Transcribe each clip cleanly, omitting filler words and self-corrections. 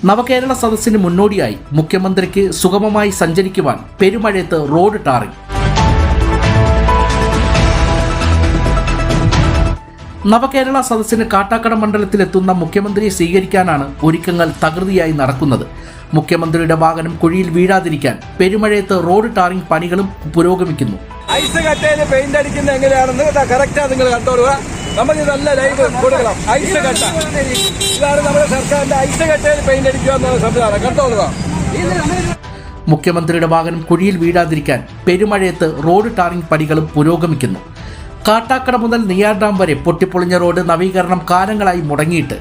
നവകേരള സദസ്സിന് മുന്നോടിയായി മുഖ്യമന്ത്രിക്ക് സുഗമമായി സഞ്ചരിക്കുവാൻ പെരുമഴയത്ത് റോഡ് ടാറിംഗ്. നവകേരള സദസ്സിന് കാട്ടാക്കട മണ്ഡലത്തിലെത്തുന്ന മുഖ്യമന്ത്രിയെ സ്വീകരിക്കാനാണ് ഒരുക്കങ്ങൾ തകൃതിയായി നടക്കുന്നത്. മുഖ്യമന്ത്രിയുടെ വാഹനം കുഴിയിൽ വീഴാതിരിക്കാൻ പെരുമഴയത്ത് റോഡ് ടാറിംഗ് പണികളും പുരോഗമിക്കുന്നു. ഐസ് കട്ടയിൽ പെയിന്റ് അടിക്കുന്ന എങ്ങനെയാണെന്ന് കറക്റ്റാ നിങ്ങൾ കണ്ടോളുക. നമുക്ക് നല്ല ലൈവ് കൊടുക്കണം. ഐസ് കട്ട ഇതാണ് നമ്മുടെ സർക്കാരിന്റെ ഐസ് കട്ടയിൽ പെയിന്റ് അടിക്കുക എന്ന സംവിധാനം കണ്ടോളുക. മുഖ്യമന്ത്രിയുടെ വാഹനം കുഴിയിൽ വീഴാതിരിക്കാൻ പെരുമഴയത്ത് റോഡ് ടാറിംഗ് പണികളും പുരോഗമിക്കുന്നു. കാട്ടാക്കട മുതൽ നെയ്യാർ ഡാം വരെ പൊട്ടിപ്പൊളിഞ്ഞ റോഡ് നവീകരണം കാലങ്ങളായി മുടങ്ങിയിട്ട്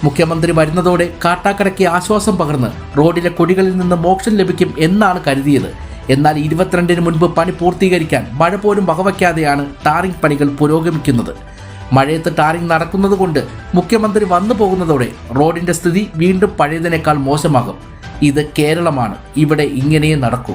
മുഖ്യമന്ത്രി വരുന്നതോടെ കാട്ടാക്കടയ്ക്ക് ആശ്വാസം പകർന്ന് റോഡിലെ കുഴികളിൽ നിന്ന് മോക്ഷം ലഭിക്കും എന്നാണ് കരുതിയത്. എന്നാൽ 22-ന് മുൻപ് പണി പൂർത്തീകരിക്കാൻ മഴ പോലും വകവയ്ക്കാതെയാണ് ടാറിംഗ് പണികൾ പുരോഗമിക്കുന്നത്. മഴയത്ത് ടാറിംഗ് നടക്കുന്നതുകൊണ്ട് മുഖ്യമന്ത്രി വന്നു പോകുന്നതോടെ റോഡിന്റെ സ്ഥിതി വീണ്ടും പഴയതിനേക്കാൾ മോശമാകും. ഇത് കേരളമാണ്, ഇവിടെ ഇങ്ങനെയേ നടക്കൂ.